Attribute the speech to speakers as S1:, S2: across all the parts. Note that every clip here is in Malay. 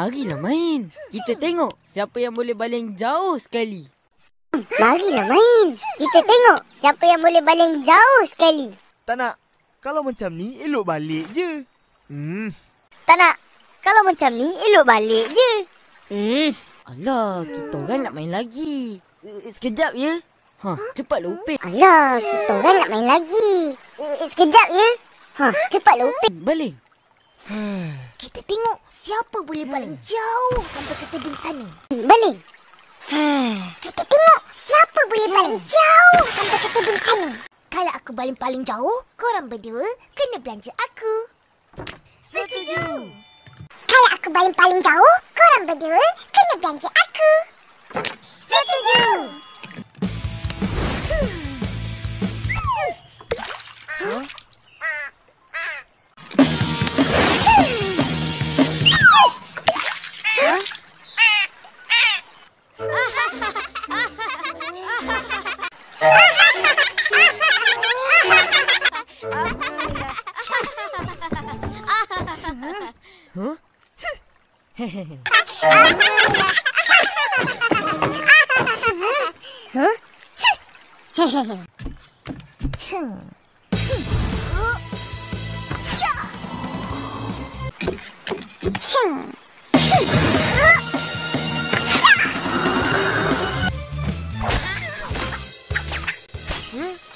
S1: Marilah main. Kita tengok siapa yang boleh baling jauh sekali.
S2: Marilah main. Kita tengok siapa yang boleh baling jauh sekali.
S3: Tak nak. Kalau macam ni, elok balik je.
S2: Tak nak. Kalau macam ni, elok balik je.
S1: Alah, kita orang nak main lagi. Sekejap ya. Cepatlah Upin.
S2: Alah, kita orang nak main lagi. Sekejap ya. Cepatlah Upin.
S1: Baling.
S2: Kita tengok siapa boleh baling jauh sampai ke tebing sana. Baling. Kita tengok siapa boleh baling jauh sampai ke tebing sana. Kalau aku baling paling jauh, korang berdua kena belanja aku. Setuju. Kalau aku baling paling jauh, korang berdua kena belanja aku. Setuju.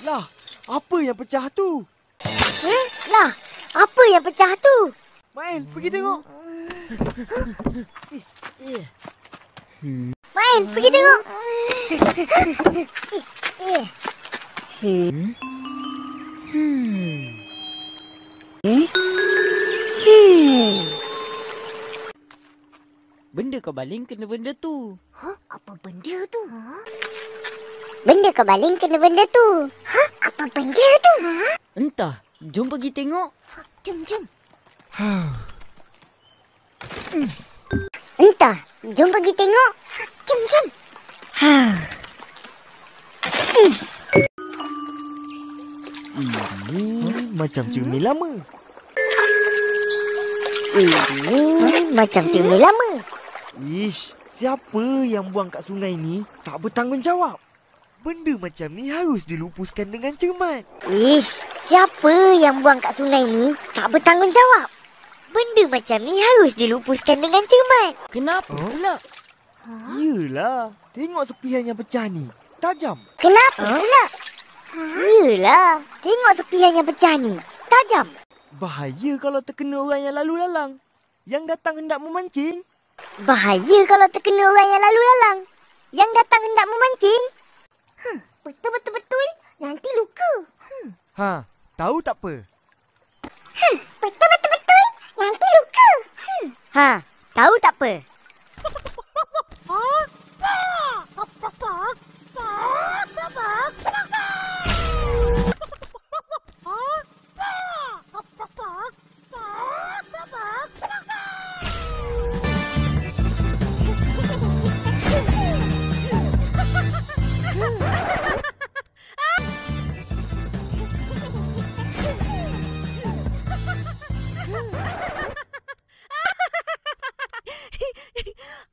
S3: Lah, apa yang pecah tu?
S2: Lah, apa yang pecah tu?
S3: Main, pergi tengok.
S2: Main, pergi tengok.
S1: Benda kau baling kena benda tu.
S2: Apa benda tu? Benda kau baling kena benda tu. Apa benda tu?
S1: Entah. Jom pergi tengok.
S2: Jom. Entah. Jom pergi tengok. Jom.
S3: Ini macam cermin lama.
S2: Ini macam cermin lama.
S3: Ish, siapa yang buang kat sungai ni tak bertanggungjawab. Benda macam ni harus dilupuskan dengan cermat.
S2: Ish, siapa yang buang kat sungai ni tak bertanggungjawab. Benda macam ni harus dilupuskan dengan cermat.
S1: Kenapa pula?
S3: Yelah, tengok sepihan yang pecah ni. Tajam.
S2: Kenapa pula? Yelah, tengok sepihan yang pecah ni. Tajam.
S3: Bahaya kalau terkena orang yang lalu lalang. Yang datang hendak memancing.
S2: Bahaya kalau terkena orang yang lalu lalang. Yang datang hendak memancing. Betul. Nanti luka.
S3: Tahu tak apa?
S2: Betul. Nanti luka. Tahu tak apa?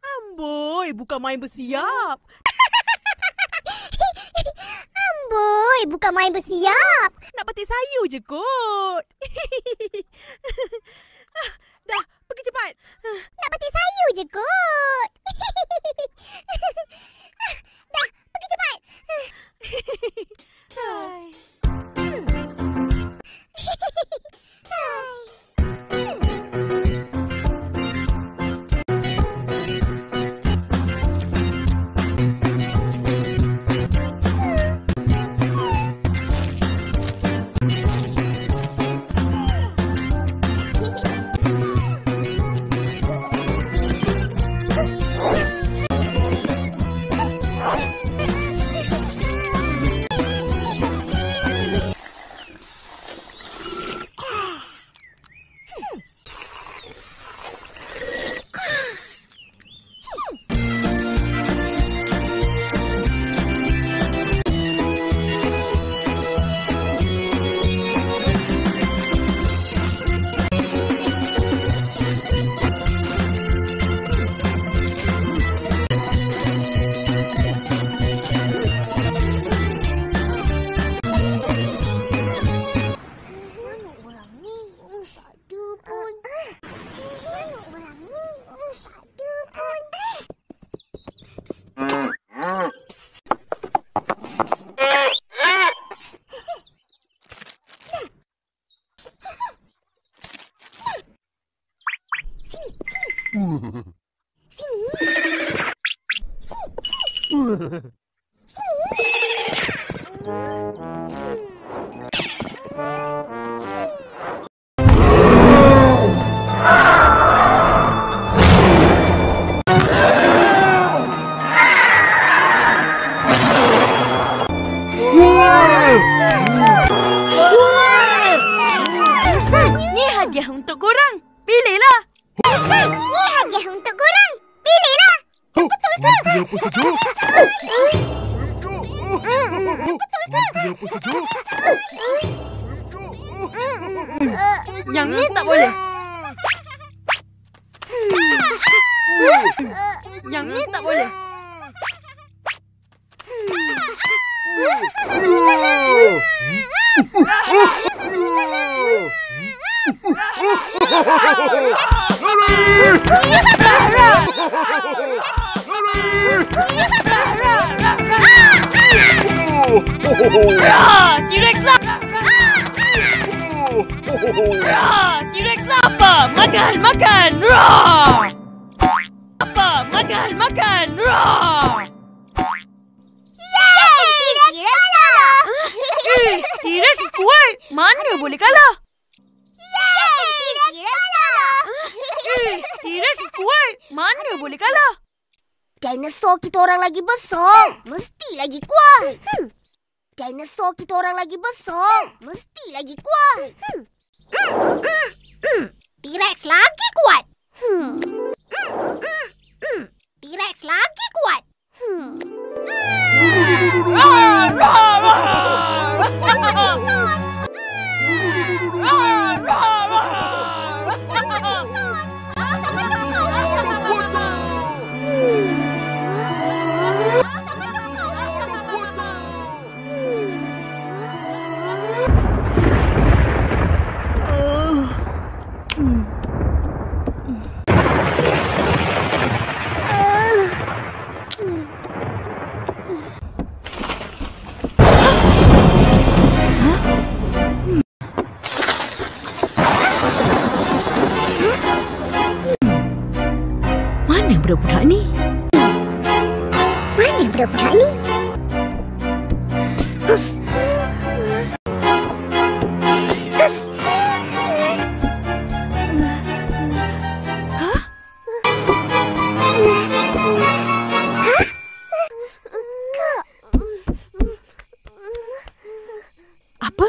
S4: Amboi, bukan main bersiap.
S2: Amboi, bukan main bersiap.
S4: Nak petik sayur je kot. Dah, pergi cepat.
S2: Nak petik sayur je kot. Dah, pergi cepat.
S4: Hai.
S5: Ni hadiah untuk korang. Pilihlah.
S2: Ni hadiah untuk korang. Pilihlah.
S3: Pilih apa saja?
S5: Yang ni tak boleh. Yang ni tak boleh. T-Rex lah. T-Rex lah apa? Makan, makan. Apa? Makan, makan.
S2: Yeay! T-Rex kalah!
S5: T-Rex kuat. Mana boleh kalah?
S2: Yeay! T-Rex kalah!
S5: T-Rex kuat. Mana boleh kalah?
S2: Dinosaur kita orang lagi besar. Mesti lagi kuat. Dinosaur kita orang lagi besar. Mesti lagi kuat. T-Rex lagi kuat. T-Rex lagi kuat.
S5: Mana budak-budak ni?
S2: Mana budak-budak ni?
S5: Apa?